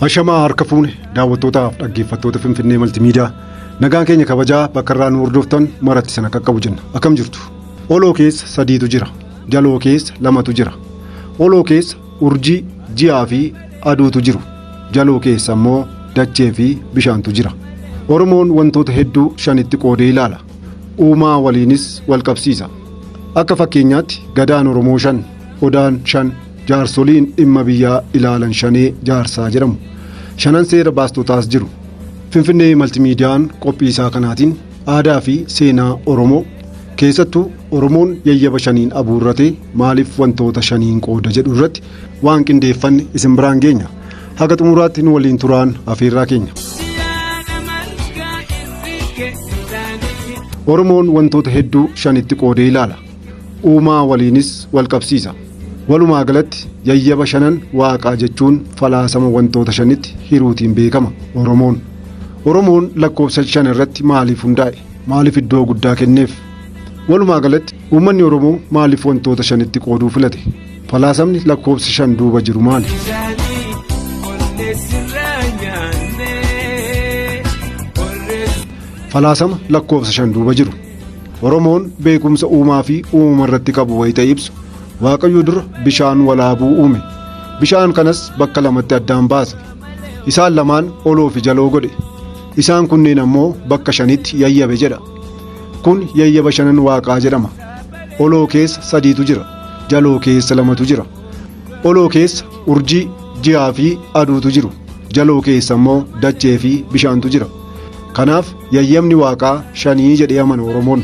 Ashamaa harka fuune daawwattootaaf dhaggeeffattoota Finfinnee Maltiimiidiyaa nagaan keenya kabajaa bakka irraa nu hordoftan maratti sana qaqqabu jenna. Akkam jirtu? Oloo keessa sadiitu jira. Jaloo keessa lamatu jira. Oloo keessa urjii, ji'aa fi aduutu jiru. Jaloo keessa immoo dachee fi bishaantu jira. Oromoon wantoota hedduu shanitti qoodee ilaala. Uumaa waliinis wal qabsiisa. Akka fakkeenyaatti gadaan Oromoo 5, Odaan 5, jaarsoliin dhimma biyyaa ilaalan 5 jaarsaa jedhamu. 5 seera baastotaas jiru. Finfinnee Maltiimiidiyaan qophii isaa kanaatiin aadaa fi seenaa Oromoo keessattuu Oromoon yayyaba 5 abuurratee maaliif wantoota 5 qooda jedhu irratti waan qindeeffanne isin biraan geenya. Haga xumuraatti nu waliin turaan afeerraa keenya. Oromoon wantoota hedduu 5tti qoodee ilaala. Uumaa waliinis wal qabsiisa. Walumaa galatti yayyaba 5 waaqaa jechuun falaasama wantoota 5tti hiruutiin beekama Oromoon lakkoofsa 5 irratti maaliif hundaa'e? Maaliif iddoo guddaa kenneef? Walumaa galatti uummanni Oromoo maaliif wantoota 5tti qooduu filate? Falaasamni lakkoofsa 5 duuba jiru maali? Falaasama lakkoofsa 5 duuba jiru. Oromoon beekumsa uumaa fi uumama irratti qabu wayita ibsu Waaqayyo dura bishaan walaabuu uume. Bishaan kanas bakka lamatti addaan baase. Isaan lamaan oloo fi jaloo godhe. Isaan kunneen ammoo bakka 5tti yayyabe jedha. Kun yayyaba 5 waaqaa jedhama. Oloo keessa 3tu jira. Jaloo keessa 2tu jira. Oloo keessa urjii, ji'aa fi aduutu jiru. Jaloo keessa immoo dachee fi bishaantu jira. Kanaaf yayyabni waaqaa 5 jedhee amana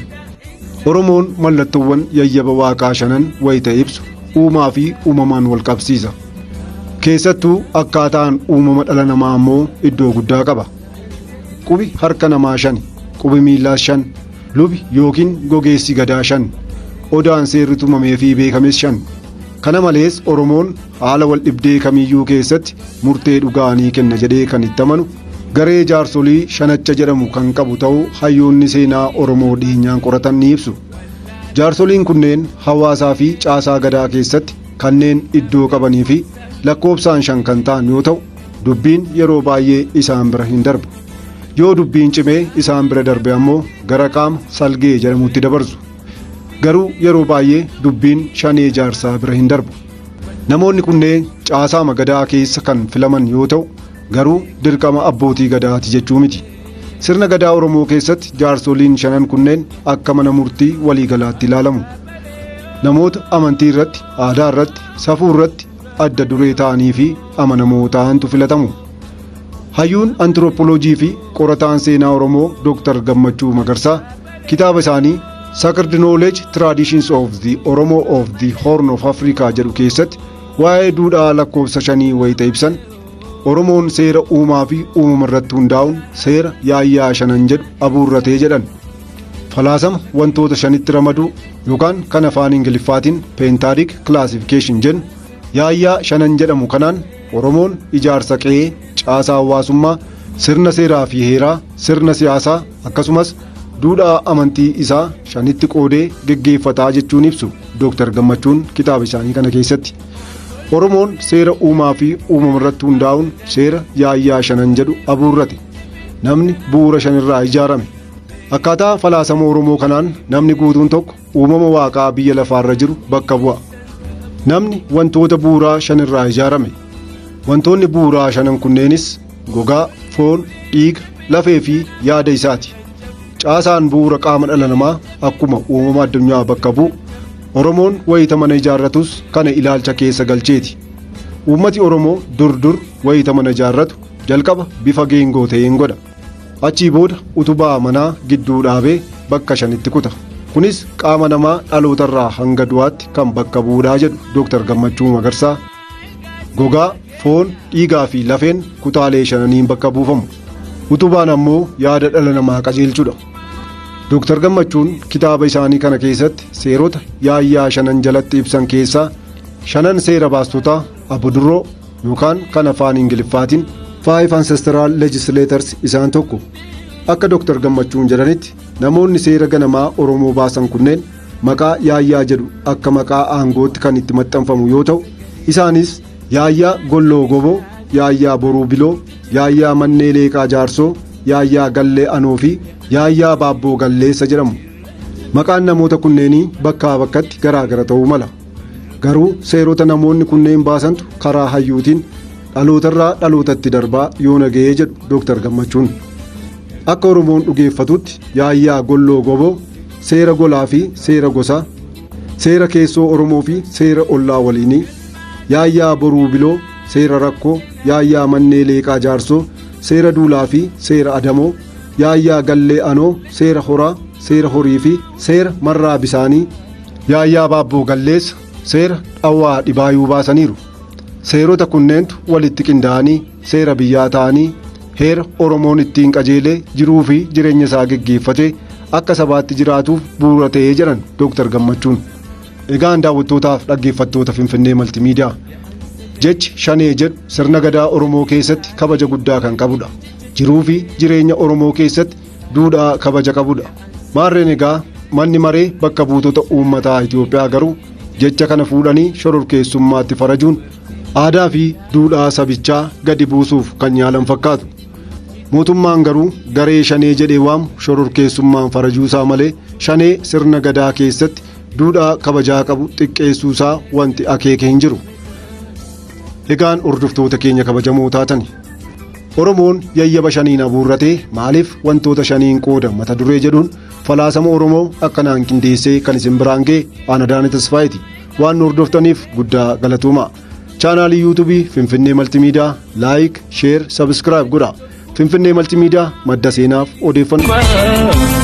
Oromoon mallattoowwan yayyaba waaqaa 5 wayita ibsu uumaa fi uumamaan wal qabsiisa. Keessattuu akkaataan uumama dhala namaa ammoo iddoo guddaa qaba. Qubi harka namaa 5, qubi miillaas 5, lubi yookiin gogeessi gadaa 5, odaan seerri tumamee fi beekames 5. Kana malees Oromoon haala wal dhibdee kamiyyuu keessatti murtee dhugaanii kenna jedhee kan itti amanu garee jaarsolii 5 jedhamu kan qabu ta'uu hayyoonni seenaa Oromoo dhiyeenyaan qoratan ni ibsu. Jaarsoliin kunneen hawaasaa fi caasaa gadaa keessatti kanneen iddoo qabanii fi lakkoofsaan 5 kan ta'an yoo ta'u, dubbiin yeroo baay'ee isaan bira hin darbu. Yoo dubbiin cimee isaan bira darbe ammoo gara qaama salgee jedhamutti dabarsu. Garuu yeroo baay'ee dubbiin shanee jaarsaa bira hin darbu. Namoonni kunneen caasaa gadaa keessa kan filaman yoo ta'u, garuu dirqama abbootii gadaati jechuu miti. Sirna gadaa Oromoo keessatti jaarsoliin 5 kunneen akka mana murtii waliigalaatti ilaalamu. Namoota amantii irratti, aadaa irratti, safuu irratti adda duree ta'anii fi amanamoo ta'antu filatamu. Hayyuun antiroopooloojii fi qorataan seenaa Oromoo Dr. Gammachuu Magarsaa kitaaba isaanii Sacred Knowledge Traditions of the Oromo of the Horn of Africa jedhu keessatti waa'ee duudhaa lakkoofsa 5 wayita ibsan Oromoon seera uumaa fi uumama irratti hundaa'uun seera yaayyaa 5 jedhu abuurratee jedhan. Falaasama wantoota 5tti ramaduu yookaan kan afaan Ingiliffaatiin Pentadic Classification jedhu yaayyaa 5 jedhamu kanaan Oromoon ijaarsa qe'ee, caasaa hawaasummaa, sirna seeraa fi heeraa, sirna siyaasaa akkasumas duudhaa amantii isaa 5tti qoodee geggeeffataa jechuun ibsu Dr. Gammachuun kitaaba isaanii kana keessatti. Oromoon seera uumaa fi uumama irratti hundaa'uun seera yaayyaa 5 jedhu abuurrate. Namni bu'uura 5 irraa ijaarame. Akkaataa falaasama Oromoo kanaan namni guutuun tokko uumama waaqaa biyya lafaarra jiru bakka bu'a. Namni wantoota bu'uuraa 5 irraa ijaarame. Wantoonni bu'uuraa 5 kunneenis gogaa, foon, dhiiga, lafee fi yaada isaati. Caasaan bu'uura qaama dhala namaa akkuma uumama addunyaa bakka bu'u. Oromoon wayita mana ijaarratus kana ilaalcha keessa galcheeti. Uummati Oromoo dur wayita mana ijaarratu jalqaba bifa geengoo ta'een godha. Achii booda utubaa manaa gidduu dhaabee bakka 5tti kuta. Kunis qaama namaa dhalootarraa hanga du'aatti kan bakka bu'uudhaa jedhu Dr. Gammachuu Magarsaa. Gogaa, foon, dhiigaa fi lafeen kutaalee 5 bakka buufamu. Utubaan ammoo yaada dhala namaa qajeelchudha. Dr. Gammachuun kitaaba isaanii kana keessatti seerota yaayyaa 5 jalatti ibsan keessaa 5 seera baastotaa abudurroo yookaan kan afaan Ingiliffaatiin 5 ancestral legislators isaan tokko. Akka Dr. Gammachuun jedhanitti namoonni seera ganamaa Oromoo baasan kunneen maqaa yaayyaa jedhu akka maqaa aangootti kan itti maxxanfamu yoo ta'u, isaanis Yaayyaa Golloo Goboo, Yaayyaa Boruu Biloo, Yaayyaa Mannee Leeqaa Jaarsoo, Yaayyaa Gallee Anoo fi Yaayyaa Baabboo Galleessa jedhamu. Maqaan namoota kunneenii bakkaa bakkatti garaa gara ta'uu mala. Garuu seerota namoonni kunneen baasantu karaa hayyuutiin dhalootarraa dhalootatti darbaa yoo nagahee jedhu Dr. Gammachuun. Akka Oromoon dhugeeffatutti Yaayyaa Golloo Goboo seera golaa fi seera gosaa, seera keessoo Oromoo fi seera ollaa waliinii, Yaayyaa Boruu Biloo seera rakkoo, Yaayyaa Mannee Leeqaa Jaarsoo seera duulaa fi seera adamoo, Yaayyaa Gallee Anoo seera horaa, seera horii fi seera marraa bisaanii, Yaayyaa Baabboo Galleessa seera dhawwaa dhibaayuu baasaniiru. Seerota kunneentu walitti qindaa'anii seera biyyaa ta'anii heera Oromoon ittiin qajeelee jiruu fi jireenya isaa geggeeffatee akka sabaatti jiraatuuf bu'uura ta'ee jiran Dr. Gammachuun. Egaan daawwattootaaf dhaggeeffattoota Finfinnee Maltiimiidiyaa, jechi shanee jedhu sirna gadaa Oromoo keessatti kabaja guddaa kan qabudha. Jiruu fi jireenya Oromoo keessatti duudhaa kabaja qabudha. Maarreen egaa manni maree bakka buutota uummataa Itoophiyaa garuu jecha kana fuudhanii shororkeessummaatti farajuun aadaa fi duudhaa sabichaa gadi buusuuf kan yaalan fakkaatu. Mootummaan garuu garee shanee jedhee waamu shororkeessummaan farajuusaa malee shanee sirna gadaa keessatti duudhaa kabajaa qabu xiqqeessuusaa wanti akeeke hin jiru. Egaan hordoftoota keenya kabajamoo taatani. Oromoon yayyaba shaniin abuurratee maaliif wantoota shaniin qooda mata duree jedhuun falaasama Oromoo akkanaan qindeessee kan isin biraan ga'e ana Daanee Tasfaayiti. Waan hordoftaniif guddaa galatoomaa. Chaanaalii yuutuubii Finfinnee Maltiimiidiyaa laayik, sheer, sabskiraayib godhaa. Finfinnee Maltiimiidiyaa madda seenaaf odeeffannoo.